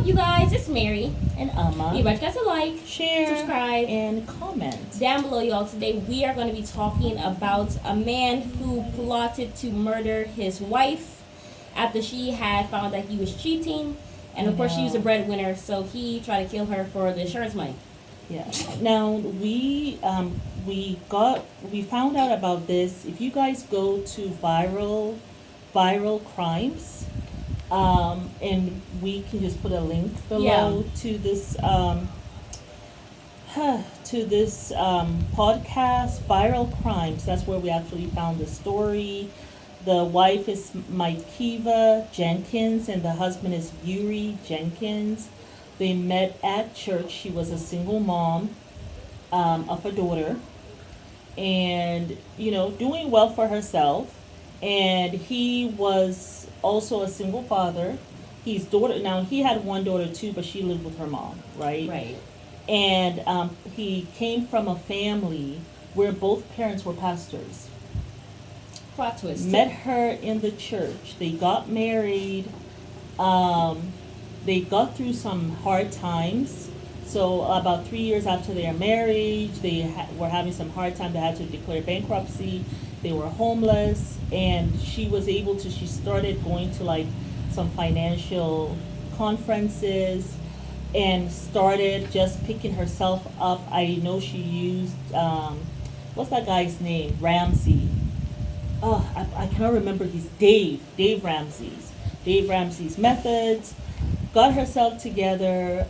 you guys? It's Mary. And Amma. You guys to like, share, subscribe, and comment down below, y'all. Today we are going to be talking about a man who plotted to murder his wife after she had found that he was cheating, and of course she was a breadwinner, so he tried to kill her for the insurance money. Yeah. Now we found out about this. If you guys go to viral crimes, and we can just put a link below to this podcast, Viral Crimes. That's where we actually found the story. The wife is Makeva Jenkins, and the husband is Yuri Jenkins. They met at church. She was a single mom of a daughter, and doing well for herself. And he was also a single father. He had one daughter too, but she lived with her mom, right? Right. And he came from a family where both parents were pastors. Plot twist. Met her in the church. They got married. They got through some hard times. So about 3 years after their marriage, they were having some hard time. They had to declare bankruptcy. They were homeless, and she started going to like some financial conferences and started just picking herself up. I know she used, what's that guy's name? Ramsey. Oh, I cannot remember Dave Ramsey's methods. Got herself together.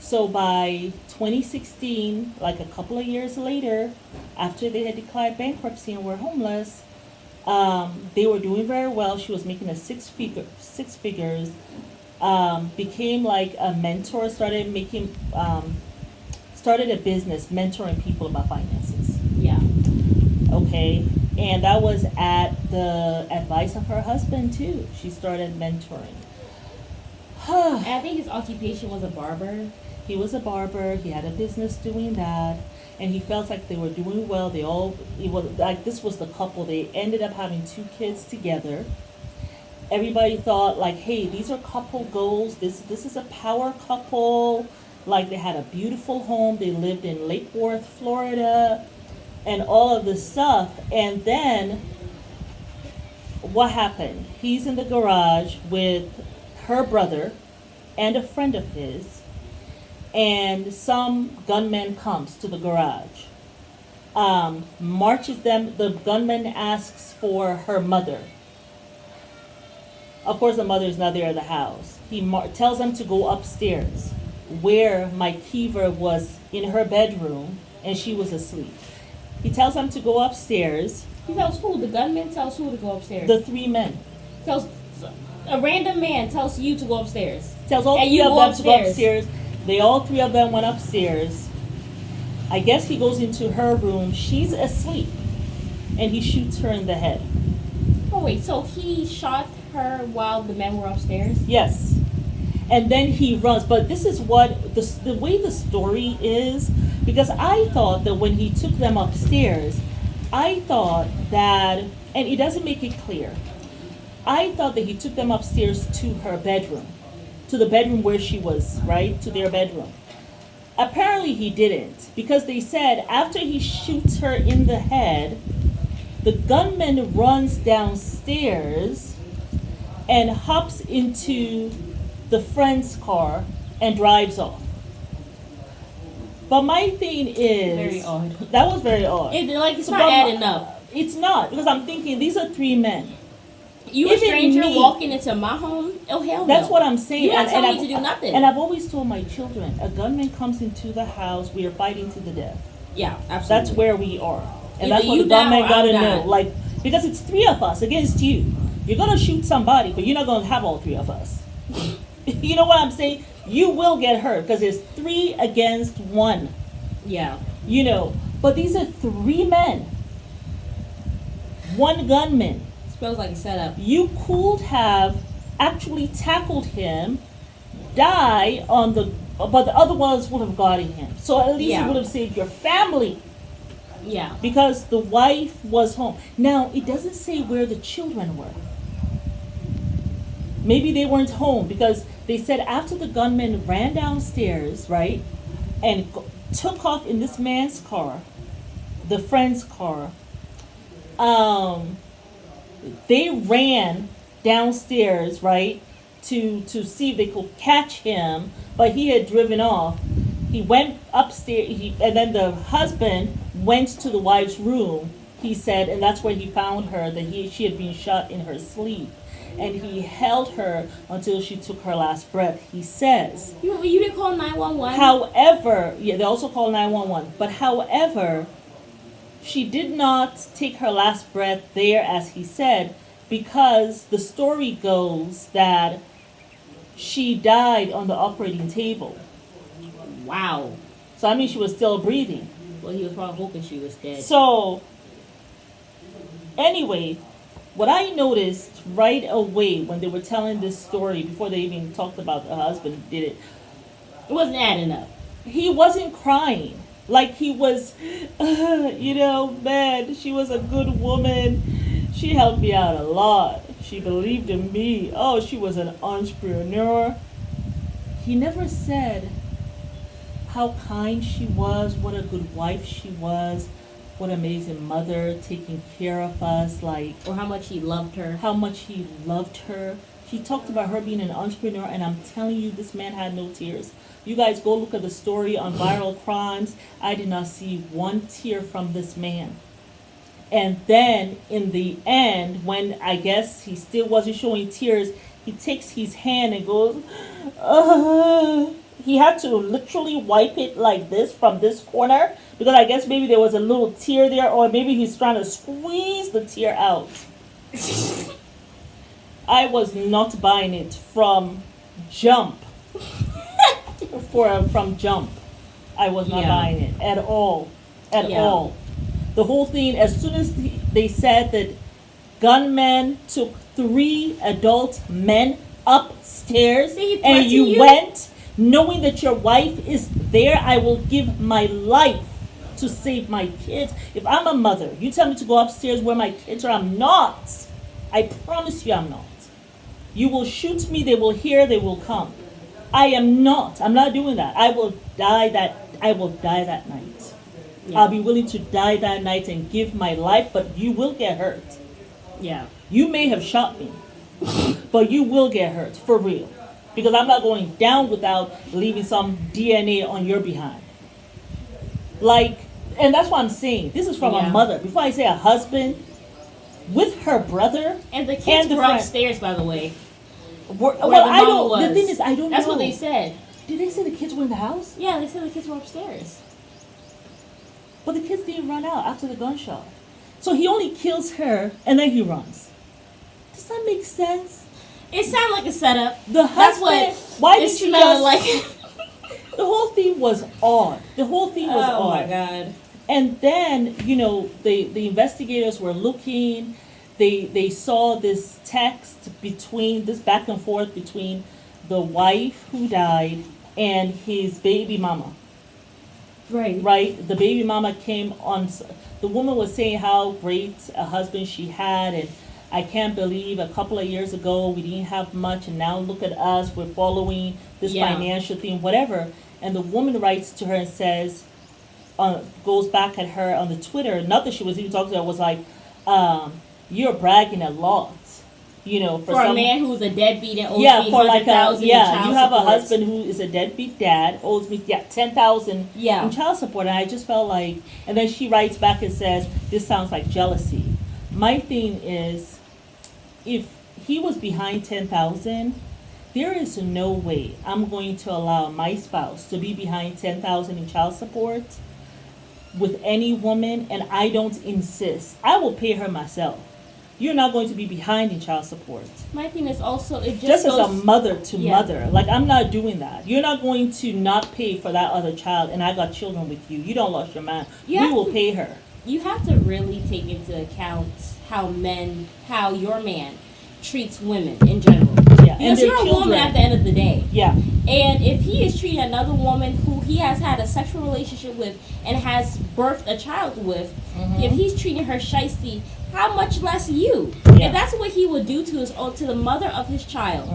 So by 2016, like a couple of years later, after they had declared bankruptcy and were homeless, they were doing very well. She was making six figures. Became like a mentor. Started a business mentoring people about finances. Yeah. Okay. And that was at the advice of her husband too. She started mentoring. I think his occupation was a barber. He was a barber. He had a business doing that, and he felt like they were doing well. This was the couple. They ended up having 2 kids together. Everybody thought like, hey, these are couple goals. This is a power couple. Like, they had a beautiful home. They lived in Lake Worth, Florida, and all of this stuff. And then what happened? He's in the garage with her brother and a friend of his, and some gunman comes to the garage, marches them. The gunman asks for her mother. Of course, the mother is not there at the house. He tells them to go upstairs, where Makeva was in her bedroom, and she was asleep. He tells them to go upstairs. He tells who? The gunman tells who to go upstairs? The 3 men. A random man tells you to go upstairs. Tells all 3 of them to go upstairs. All 3 of them went upstairs. I guess he goes into her room. She's asleep, and he shoots her in the head. Oh wait, so he shot her while the men were upstairs? Yes. And then he runs. But this is what the way the story is, because I thought that when he took them upstairs, I thought that, and it doesn't make it clear, I thought that he took them upstairs to her bedroom, to the bedroom where she was, right? To their bedroom. Apparently he didn't, because they said after he shoots her in the head, the gunman runs downstairs and hops into the friend's car and drives off. But my thing is, very odd. That was very odd. It's not adding up. It's not, because I'm thinking these are 3 men. You a stranger walking into my home? Oh, hell no. That's what I'm saying. You're not telling me to do nothing. And I've always told my children, a gunman comes into the house, we are fighting to the death. Yeah, absolutely. That's where we are. And Either that's what the gunman got to know. Die. Like, because it's 3 of us against you. You're going to shoot somebody, but you're not going to have all 3 of us. You know what I'm saying? You will get hurt, because there's 3 against 1. Yeah. But these are 3 men. 1 gunman. Smells like a setup. You could have actually tackled him, die but the other ones would have gotten him. So at least it would have saved your family. Yeah. Because the wife was home. Now, it doesn't say where the children were. maybe they weren't home, because they said after the gunman ran downstairs, right, and took off in this man's car, the friend's car, they ran downstairs, right, to see if they could catch him, but he had driven off. He went upstairs, and then the husband went to the wife's room, he said, and that's where he found her, that she had been shot in her sleep. And he held her until she took her last breath, he says. You didn't call 911? However, yeah, they also called 911. But however, she did not take her last breath there, as he said, because the story goes that she died on the operating table. Wow. So, I mean, she was still breathing. Well, he was probably hoping she was dead. So, anyway, what I noticed right away when they were telling this story, before they even talked about the husband who did it, it wasn't adding up. He wasn't crying. Like he was, man, she was a good woman. She helped me out a lot. She believed in me. Oh, she was an entrepreneur. He never said how kind she was, what a good wife she was, what an amazing mother, taking care of us, like, or how much he loved her. How much he loved her. He talked about her being an entrepreneur, and I'm telling you, this man had no tears. You guys go look at the story on Viral Crimes. I did not see one tear from this man. And then in the end, when I guess he still wasn't showing tears, he takes his hand and goes, he had to literally wipe it like this from this corner, because I guess maybe there was a little tear there, or maybe he's trying to squeeze the tear out. I was not buying it from jump. From jump. I was not buying it at all. At all. The whole thing, as soon as they said that gunmen took 3 adult men upstairs and you went knowing that your wife is there, I will give my life to save my kids. If I'm a mother, you tell me to go upstairs where my kids are, I'm not. I promise you I'm not. You will shoot me, they will hear, they will come. I am not. I'm not doing that. I will die that night. Yeah. I'll be willing to die that night and give my life, but you will get hurt. Yeah. You may have shot me, but you will get hurt, for real. Because I'm not going down without leaving some DNA on your behind. Like, and that's what I'm saying. This is from a mother. Before I say a husband, with her brother. And the kids were upstairs, by the way. I don't. The thing is, I don't know. That's what they said. Did they say the kids were in the house? Yeah, they said the kids were upstairs. But the kids didn't run out after the gunshot. So he only kills her and then he runs. Does that make sense? It sounded like a setup. The husband. Why did she just like? The whole thing was odd. The whole thing was odd. Oh my God. And then the investigators were looking. They saw this text this back and forth between the wife who died and his baby mama. Right. Right? The baby mama came on. The woman was saying how great a husband she had, and I can't believe a couple of years ago we didn't have much, and now look at us, we're following this financial thing, whatever. And the woman writes to her and says, goes back at her on the Twitter, not that she was even talking to her, was like, you're bragging a lot, for a man who's a deadbeat and owes me $100,000 you have a husband who is a deadbeat dad, owes me $10,000 in child support, and I just felt like, and then she writes back and says, this sounds like jealousy. My thing is, if he was behind $10,000, there is no way I'm going to allow my spouse to be behind $10,000 in child support with any woman, and I don't insist. I will pay her myself. You're not going to be behind in child support. My thing is also, it just as a mother to mother. Like, I'm not doing that. You're not going to not pay for that other child, and I got children with you. You don't lost your mind. We will pay her. You have to really take into account how your man treats women in general. Yeah, because you're a woman at the end of the day. Yeah. And if he is treating another woman who he has had a sexual relationship with and has birthed a child with, if he's treating her shysty, how much less you? Yeah. If that's what he would do to his own, to the mother of his child,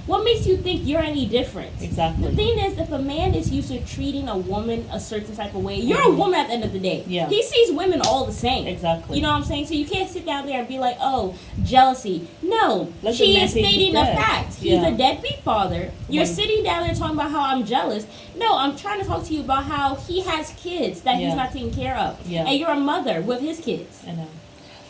what makes you think you're any different? Exactly. The thing is, if a man is used to treating a woman a certain type of way, you're a woman at the end of the day. Yeah. He sees women all the same. Exactly. You know what I'm saying? So you can't sit down there and be like, oh, jealousy. No. Let the She man is think stating he's a dead. fact. He's Yeah. a deadbeat father. You're Right. sitting down there talking about how I'm jealous. No, I'm trying to talk to you about how he has kids that Yeah. he's not taking care of. Yeah. And you're a mother with his kids. I know.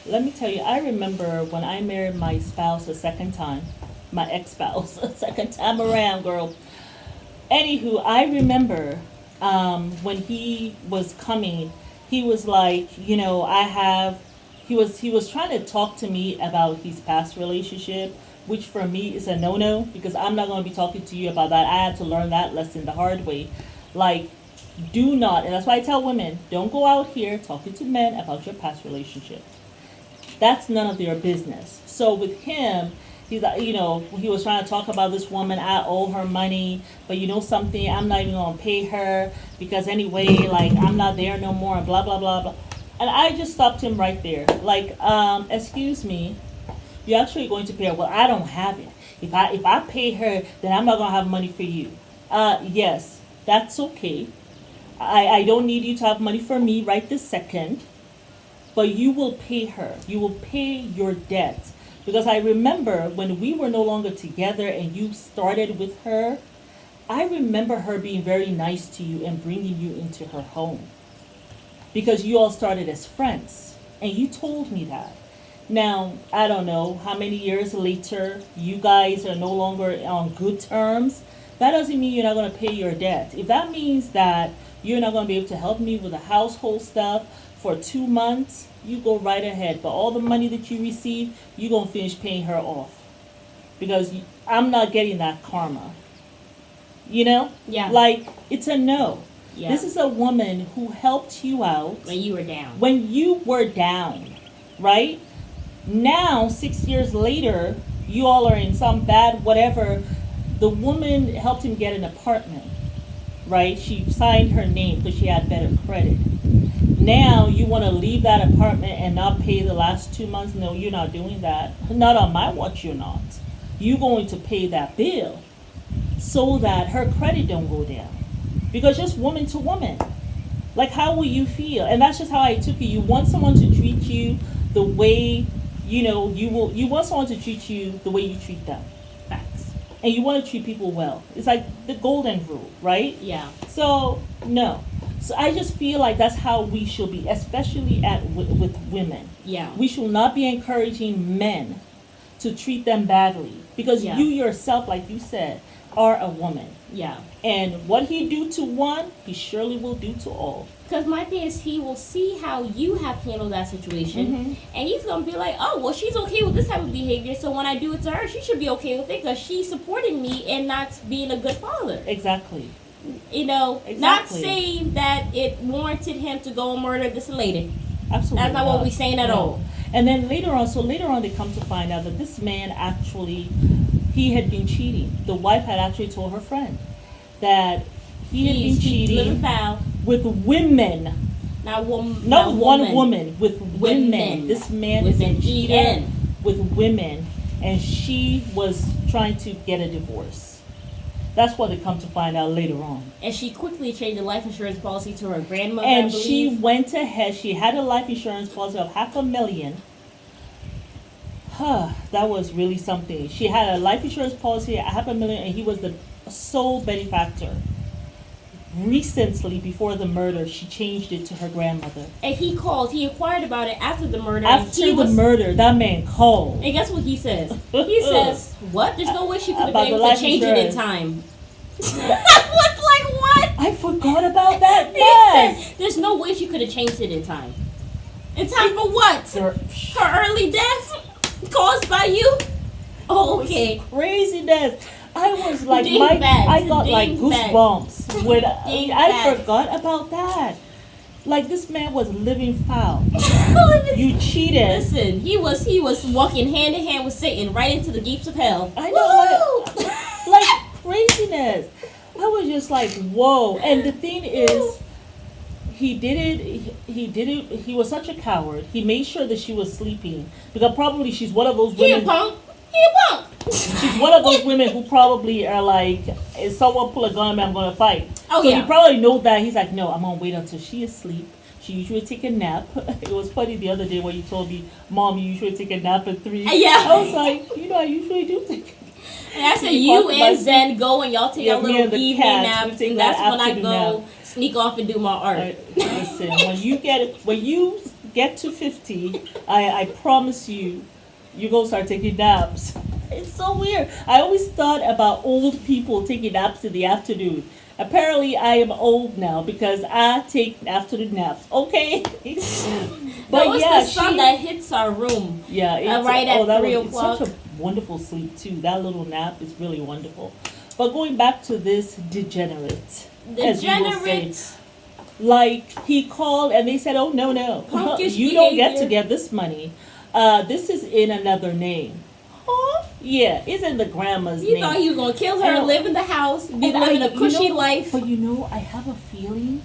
Let me tell you, I remember when I married my spouse a second time, my ex-spouse, a second time around, girl. Anywho, I remember when he was coming, he was like, you know, he was trying to talk to me about his past relationship, which for me is a no-no, because I'm not going to be talking to you about that. I had to learn that lesson the hard way. Like, do not, and that's why I tell women, don't go out here talking to men about your past relationship. That's none of their business. So with him, he's like, you know, he was trying to talk about this woman. I owe her money, but you know something, I'm not even gonna pay her because anyway, like I'm not there no more, and blah blah blah blah. And I just stopped him right there. Like, excuse me, you're actually going to pay her. Well, I don't have it. If I pay her, then I'm not gonna have money for you. Yes, that's okay. I don't need you to have money for me right this second. But you will pay her. You will pay your debt. Because I remember when we were no longer together and you started with her, I remember her being very nice to you and bringing you into her home. Because you all started as friends. And you told me that. Now, I don't know how many years later you guys are no longer on good terms. That doesn't mean you're not going to pay your debt. If that means that you're not going to be able to help me with the household stuff for 2 months, you go right ahead. But all the money that you receive, you're going to finish paying her off. Because I'm not getting that karma. You know? Yeah. Like, it's a no. Yeah. This is a woman who helped you out. When you were down. When you were down, right? Now, 6 years later, you all are in some bad whatever. The woman helped him get an apartment, right? She signed her name because she had better credit. Now you want to leave that apartment and not pay the last 2 months? No, you're not doing that. Not on my watch, you're not. You're going to pay that bill so that her credit don't go down. Because just woman to woman. Like, how will you feel? And that's just how I took it. You want someone to treat you the way, you know, you want someone to treat you the way you treat them. Facts. And you want to treat people well. It's like the golden rule, right? Yeah. So, no. So I just feel like that's how we should be, especially with women. Yeah. We should not be encouraging men to treat them badly. Because Yeah. you yourself, like you said, are a woman. Yeah. And what he do to one, he surely will do to all. Because my thing is, he will see how you have handled that situation, and he's going to be like, oh, well, she's okay with this type of behavior, so when I do it to her, she should be okay with it because she's supporting me and not being a good father. Exactly. You know, Exactly. not saying that it warranted him to go and murder this lady. Absolutely. That's not what we're saying at all. And then later on they come to find out that this man actually, he had been cheating. The wife had actually told her friend that he had been He's living cheating foul. with women. Not Not one woman, with women. Women. This man With is a an cheater EN. with women, and she was trying to get a divorce. That's what they come to find out later on. And she quickly changed the life insurance policy to her grandmother, I And believe. she went ahead. She had a life insurance policy of $500,000. That was really something. She had a life insurance policy at $500,000, and he was the sole benefactor. Recently, before the murder, she changed it to her grandmother. And he inquired about it after the murder. After the murder, that man called. And guess what he says? He says, what? There's no way she could have About been the able to life change it in insurance. time. I was like, what? I forgot about that. He Yes. said, there's no way she could have changed it in time. In time for what? Her Her early death? Caused by you? Oh, okay. craziness. I was like, Dingbat. I got like Dingbat. goosebumps when I Dingbat. forgot about that. Like, this man was living foul. You cheated. Listen, he was walking hand in hand with Satan right into the gates of hell. I know, like craziness. I was just like, whoa. And the thing is, he did it. He did it. He was such a coward. He made sure that she was sleeping because probably she's one of those He a women. punk. He a punk. She's one of those women who probably are like, if someone pull a gun, I'm gonna fight. Oh, so yeah. he probably knows that. He's like, no, I'm gonna wait until she is asleep. She usually take a nap. It was funny the other day when you told me, Mom, you usually take a nap at 3. Yeah. I was like, I usually do take. And I said, He you talked and about- Zen go and y'all take Yeah, a me little and the evening cats, nap. we take And that that's when I afternoon go nap. sneak off and do my art. Listen, when you get to 50, I promise you, you're gonna start taking naps. It's so weird. I always thought about old people taking naps in the afternoon. Apparently, I am old now because I take afternoon naps. Okay, But it's the sun that hits our room. Yeah, it's, right at that 3 was, o'clock. It's such a wonderful sleep too. That little nap is really wonderful. But going back to this degenerate, as you will say, Degenerate. like he called and they said, "Oh no, Punkish you don't get behavior. to get this money. This is in another name." Huh? Yeah, it's in the grandma's You name. thought he was gonna kill her, And- live in the house, be and living a you cushy know- life. But I have a feeling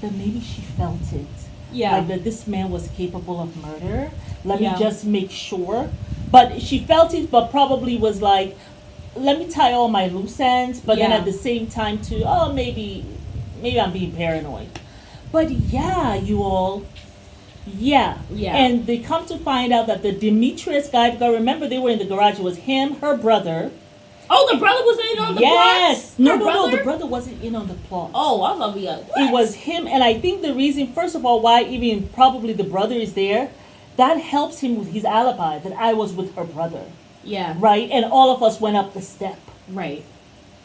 that maybe she felt it. Yeah. Like that this man was capable of murder. Let me Yeah. just make sure. But she felt it, but probably was like, let me tie all my loose ends. But then Yeah. at the same time too, maybe I'm being paranoid. But yeah, you all. Yeah. Yeah. And they come to find out that the Demetrius guy, because remember they were in the garage, it was him, her brother. Oh, the brother was in on the Yes. plot? No, the brother wasn't in on the plot. Oh, I'm gonna be like, what? It was him, and I think the reason, first of all, why even probably the brother is there, that helps him with his alibi that I was with her brother, Yeah. right? And all of us went up the step. Right.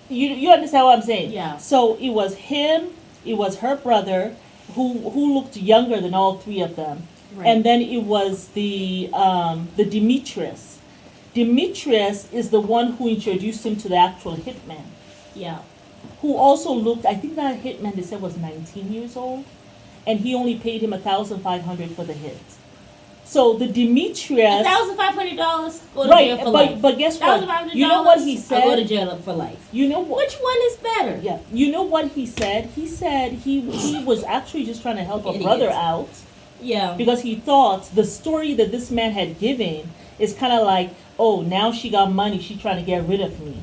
You understand what I'm saying? Yeah. So it was him, it was her brother, who looked younger than all three of them, Right. and then it was the Demetrius. Demetrius is the one who introduced him to the actual hitman, Yeah. who also looked, I think that hitman they said was 19 years old, and he only paid him $1,500 for the hit. So the Demetrius, $1,500 go to right? jail for life. But guess what? $1,500. You know what he I go to said. jail for life. You know what? Which one is better? Yeah. You know what he said? He said he was actually just trying to help a Idiot. brother out Yeah. because he thought the story that this man had given is kind of like, oh, now she got money, she's trying to get rid of me.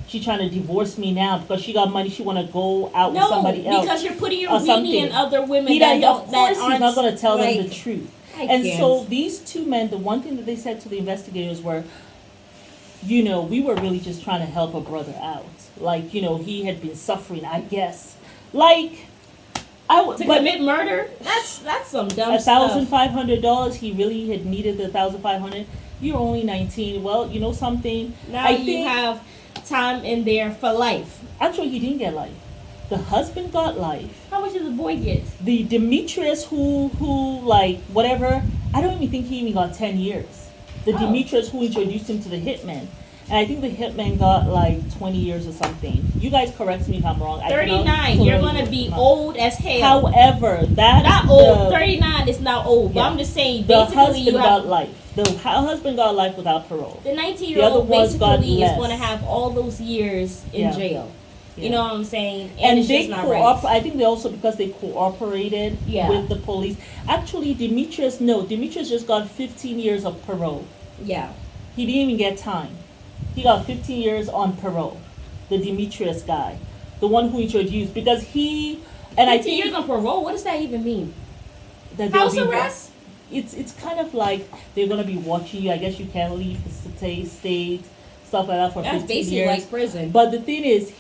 She's trying to divorce me now because she got money. She want to go out with No, somebody else. because you're putting your or weenie something. in other women He that of don't, that course aren't he's not going to tell them like, the truth. I And can't. so these two men, the one thing that they said to the investigators were, we were really just trying to help a brother out. Like, he had been suffering, I guess. Like, to commit murder? That's some dumb stuff. $1,500. He really had needed the $1,500. You're only 19. Well, you know something. Now you have time in there for life. Actually, he didn't get life. The husband got life. How much did the boy get? The Demetrius who like whatever, I don't even think he even got 10 years. The Oh. Demetrius who introduced him to the hitman. And I think the hitman got like 20 years or something. You guys correct me if I'm wrong. 39. You're going to be old as hell. However, that Not old. 39 is not old. But Yeah. I'm just saying, the basically, husband you got have... life. The husband got life without parole. The The other 19-year-old ones got basically is less. going to have all those years in Yeah. jail. You Yeah. know what I'm saying? And it's they just not right. I think they also, because they cooperated Yeah. with the police. Actually, Demetrius just got 15 years of parole. Yeah. He didn't even get time. He got 15 years on parole. The Demetrius guy, the one who introduced, because he and I 15 think years on parole? What does that even mean? that they'll House be- arrest? It's kind of like they're gonna be watching you. I guess you can't leave the state, stuff like that for That's 15 basically years. like prison. But the thing is,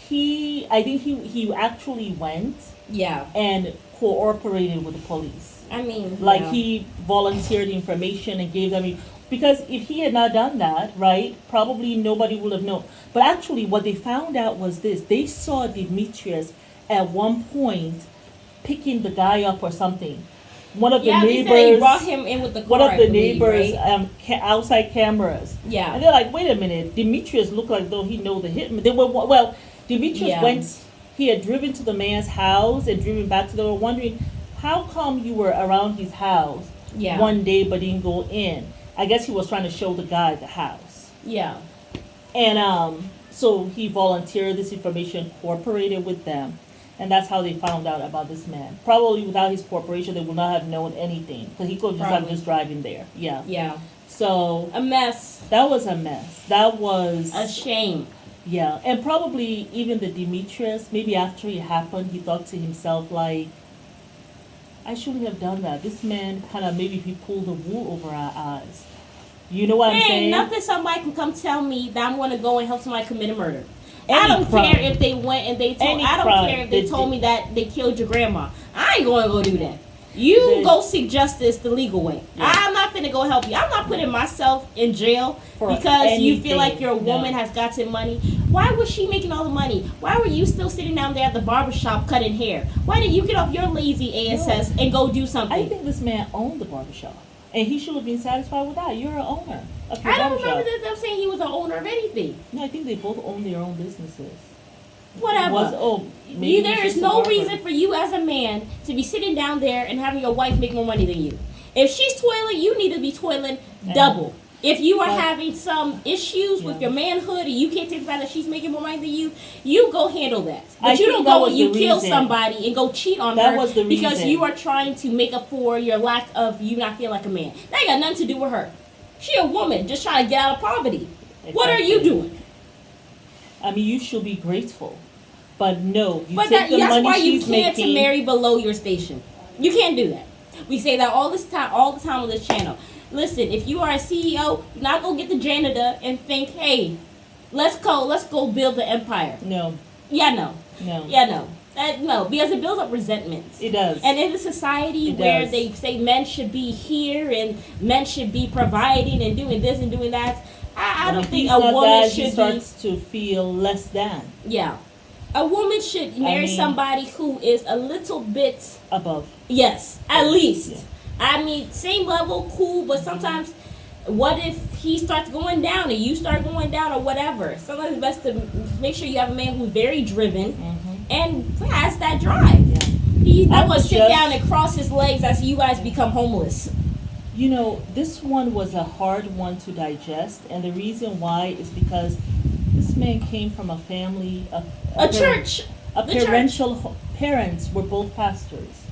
I think he actually went Yeah. and cooperated with the police. I mean, Like yeah. he volunteered information and gave them, because if he had not done that, right, probably nobody would have known. But actually what they found out was this: they saw Demetrius at one point picking the guy up or something. One of the Yeah, they neighbors, said he brought him in with the car. one of I the believe, neighbors right? outside cameras. Yeah. And they're like, wait a minute, Demetrius looked like though he know the hitman. They were, well, Demetrius Yeah. he had driven to the man's house and driven back to, they were wondering, how come you were around his house Yeah. one day but didn't go in? I guess he was trying to show the guy the house. Yeah. And so he volunteered this information, cooperated with them. And that's how they found out about this man. Probably without his corporation, they would not have known anything. Because he could just have just driving there. Yeah. Yeah. So. A mess. That was a mess. That was. A shame. Yeah. And probably even the Demetrius, maybe after it happened, he thought to himself, like, I shouldn't have done that. This man kind of maybe he pulled the wool over our eyes. You know what I'm saying? Ain't nothing somebody can come tell me that I'm going to go and help somebody commit a murder. Any I don't crime. care if they went and they told. Any I don't crime. care if they told me that they killed your grandma. I ain't going to go do that. You go seek justice the legal way. Yeah. I'm not finna go help you. I'm not putting myself in jail For because you feel anything. like your woman has gotten money. Why was she making all the money? Why were you still sitting down there at the barbershop cutting hair? Why didn't you get off your lazy ass and go do something? I think this man owned the barbershop. And he should have been satisfied with that. You're an owner of your I don't barbershop. remember them saying he was an owner of anything. No, I think they both own their own businesses. Whatever. Maybe There is no reason for you as a man to be sitting down there and having your wife make more money than you. If she's toiling, you need to be toiling double. If you are having some issues with your manhood and you can't take the fact that she's making more money than you go handal that. But you don't go and you kill somebody and go cheat on her because you are trying to make up for your lack of you not feeling like a man. That ain't got nothing to do with her. She a woman just trying to get out of poverty. Exactly. What are you doing? I mean, you should be grateful. But no, you but take the that's money why you she's can't making. marry below your station. You can't do that. We say that all the time on this channel. Listen, if you are a CEO, you're not gonna get the janitor and think, hey, let's go build the empire. No. Yeah, no. No. Yeah, no. No, because it builds up resentment. It does. And in a society where they say men should be here and men should be providing and doing this and doing that, I don't think a woman should he starts to feel less than. Yeah. A woman should marry somebody who is a little bit above. Yes, at least. Yeah. I mean, same level, cool, but sometimes what if he starts going down and you start going down or whatever? Sometimes it's best to make sure you have a man who's very driven and has that drive. Yeah. He's not going to sit down and cross his legs as you guys become homeless. You know, this one was a hard one to digest, and the reason why is because this man came from a family, a church. Parents were both pastors.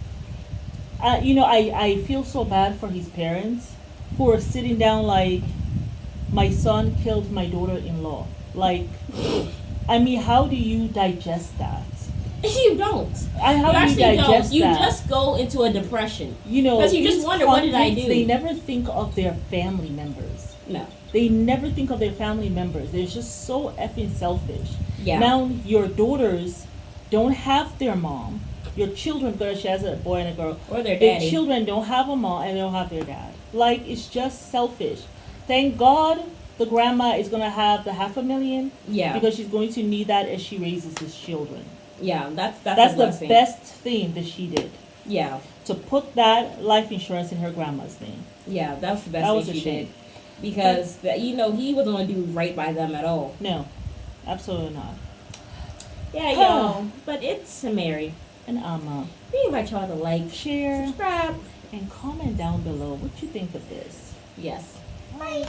I feel so bad for his parents who are sitting down like, my son killed my daughter-in-law. Like, I mean, how do you digest that? You don't. How do you digest that? You just go into a depression. You know, because you just wonder, what did I do? They never think of their family members. No. They never think of their family members. They're just so effing selfish. Yeah. Now your daughters don't have their mom. Your children, because she has a boy and a girl. Or their daddy. Their children don't have a mom and they don't have their dad. Like, it's just selfish. Thank God the grandma is going to have the $500,000. Yeah. Because she's going to need that as she raises his children. Yeah, that's the best thing that she did. Yeah. To put that life insurance in her grandma's name. Yeah, that's the best thing she did. Because, he wasn't going to do right by them at all. No, absolutely not. Yeah, y'all. But it's Mary. And Amma. We invite y'all to like, share, subscribe, and comment down below what you think of this. Yes. Bye.